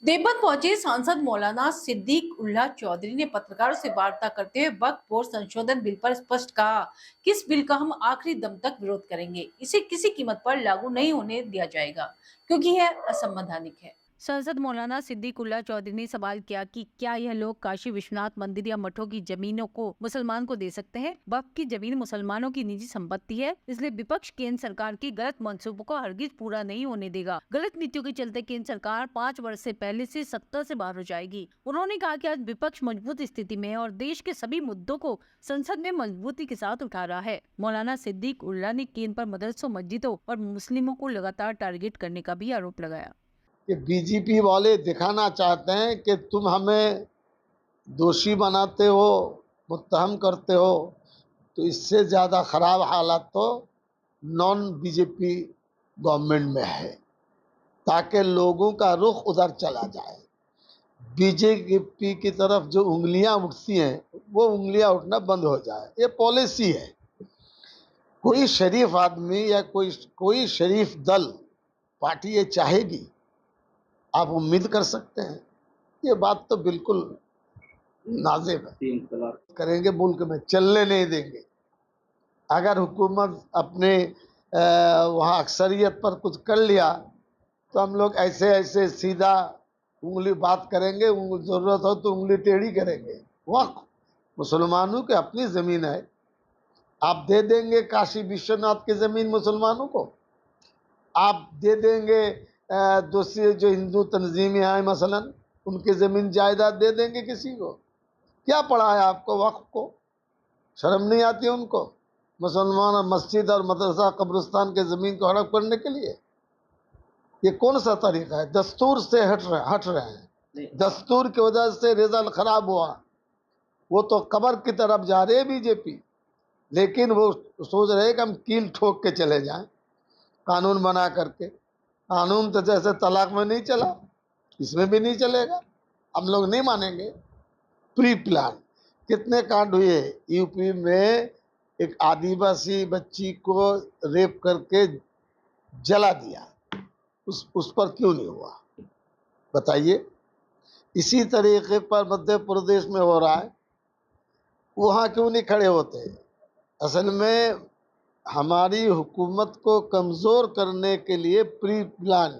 देवबंद पहुंचे सांसद मौलाना सिद्दीक उल्लाह चौधरी ने पत्रकारों से वार्ता करते हुए वक्फ बोर्ड संशोधन बिल पर स्पष्ट कहा कि इस बिल का हम आखिरी दम तक विरोध करेंगे। इसे किसी कीमत पर लागू नहीं होने दिया जाएगा क्योंकि यह असंवैधानिक है। सांसद मौलाना सिद्दीक उल्लाह चौधरी ने सवाल किया कि क्या यह लोग काशी विश्वनाथ मंदिर या मठों की जमीनों को मुसलमान को दे सकते हैं? वक्फ की जमीन मुसलमानों की निजी संपत्ति है, इसलिए विपक्ष केंद्र सरकार की गलत मंसूबों को हरगिज पूरा नहीं होने देगा। गलत नीतियों के चलते केंद्र सरकार 5 वर्ष से पहले से सत्ता से बाहर हो जाएगी। उन्होंने कहा कि आज विपक्ष मजबूत स्थिति में है और देश के सभी मुद्दों को संसद में मजबूती के साथ उठा रहा है। मौलाना सिद्दीक उल्लाह ने केंद्र पर मदरसों, मस्जिदों और मुस्लिमों को लगातार टारगेट करने का भी आरोप लगाया। कि बीजेपी वाले दिखाना चाहते हैं कि तुम हमें दोषी बनाते हो, मुत्तहम करते हो, तो इससे ज़्यादा ख़राब हालात तो नॉन बीजेपी गवर्नमेंट में है, ताकि लोगों का रुख उधर चला जाए। बीजेपी की तरफ जो उंगलियां उठती हैं वो उंगलियां उठना बंद हो जाए, ये पॉलिसी है। कोई शरीफ आदमी या कोई शरीफ दल पार्टी ये चाहेगी, आप उम्मीद कर सकते हैं। ये बात तो बिल्कुल नाज़िब है। करेंगे, मुल्क में चलने नहीं देंगे। अगर हुकूमत अपने वहाँ अक्सरियत पर कुछ कर लिया तो हम लोग ऐसे ऐसे सीधा उंगली बात करेंगे, ज़रूरत हो तो उंगली टेढ़ी करेंगे। वक्फ मुसलमानों की अपनी ज़मीन है, आप दे देंगे काशी विश्वनाथ की ज़मीन मुसलमानों को? आप दे देंगे दूसरी जो हिंदू तंजीमें हैं मसलन, उनकी ज़मीन जायदाद दे देंगे किसी को? क्या पड़ा है आपको वक्फ को? शर्म नहीं आती उनको? मुसलमान मस्जिद और मदरसा कब्रिस्तान के ज़मीन को हड़प करने के लिए? ये कौन सा तरीका है? दस्तूर से हट रहे हैं। दस्तूर की वजह से रिजल्ट खराब हुआ, वो तो कब्र की तरफ जा रहे हैं बीजेपी, लेकिन वो सोच रहे हैं कि हम कील ठोक के चले जाएं कानून बना करके। कानून तो जैसे तलाक में नहीं चला, इसमें भी नहीं चलेगा, हम लोग नहीं मानेंगे। प्री प्लान कितने कांड हुए यूपी में, एक आदिवासी बच्ची को रेप करके जला दिया, उस पर क्यों नहीं हुआ बताइए? इसी तरीके पर मध्य प्रदेश में हो रहा है, वहाँ क्यों नहीं खड़े होते? असल में हमारी हुकूमत को कमज़ोर करने के लिए प्री प्लान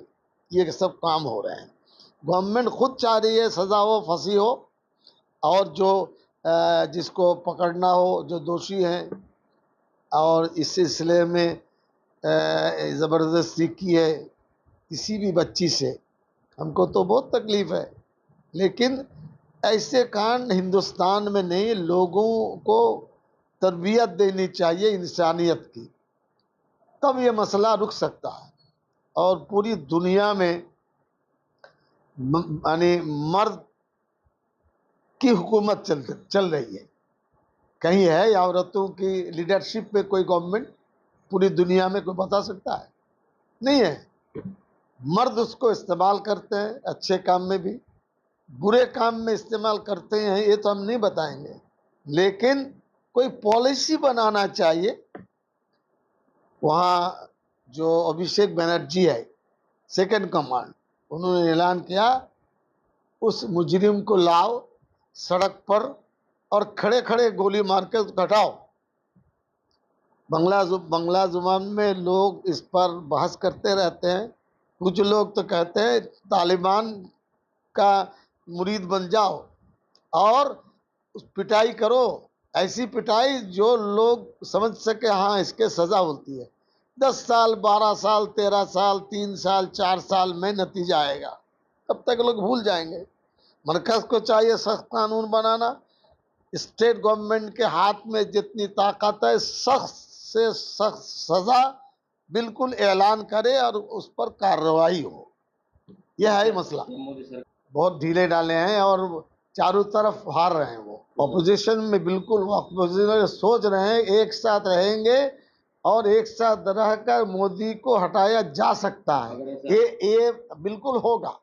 ये सब काम हो रहे हैं। गवर्नमेंट खुद चाह रही है सज़ा हो, फांसी हो, और जो जिसको पकड़ना हो, जो दोषी हैं, और इस सिलसिले में ज़बरदस्ती की है किसी भी बच्ची से, हमको तो बहुत तकलीफ़ है। लेकिन ऐसे कांड हिंदुस्तान में नहीं, लोगों को तरबियत देनी चाहिए इंसानियत की, तब ये मसला रुक सकता है। और पूरी दुनिया में यानी मर्द की हुकूमत चल रही है। कहीं है औरतों की लीडरशिप में कोई गवर्नमेंट पूरी दुनिया में? कोई बता सकता है? नहीं है। मर्द उसको इस्तेमाल करते हैं, अच्छे काम में भी, बुरे काम में इस्तेमाल करते हैं, ये तो हम नहीं बताएंगे, लेकिन कोई पॉलिसी बनाना चाहिए। वहाँ जो अभिषेक बनर्जी है, सेकंड कमांड, उन्होंने ऐलान किया उस मुजरिम को लाओ सड़क पर और खड़े खड़े गोली मार के हटाओ। बंगला जुबान में लोग इस पर बहस करते रहते हैं। कुछ लोग तो कहते हैं तालिबान का मुरीद बन जाओ और पिटाई करो, ऐसी पिटाई जो लोग समझ सके हाँ इसके सज़ा होती है। 10 साल, 12 साल, 13 साल, 3 साल, 4 साल में नतीजा आएगा, तब तक लोग भूल जाएंगे। मरकज़ को चाहिए सख्त कानून बनाना, स्टेट गवर्नमेंट के हाथ में जितनी ताकत है, सख्त से सख्त सज़ा बिल्कुल ऐलान करे और उस पर कार्रवाई हो। यह है मसला। बहुत ढीले डाले हैं और चारों तरफ हार रहे हैं। वो ऑपोजिशन में बिल्कुल ऑपोजिशन सोच रहे हैं एक साथ रहेंगे और एक साथ रहकर मोदी को हटाया जा सकता है, ये बिल्कुल होगा।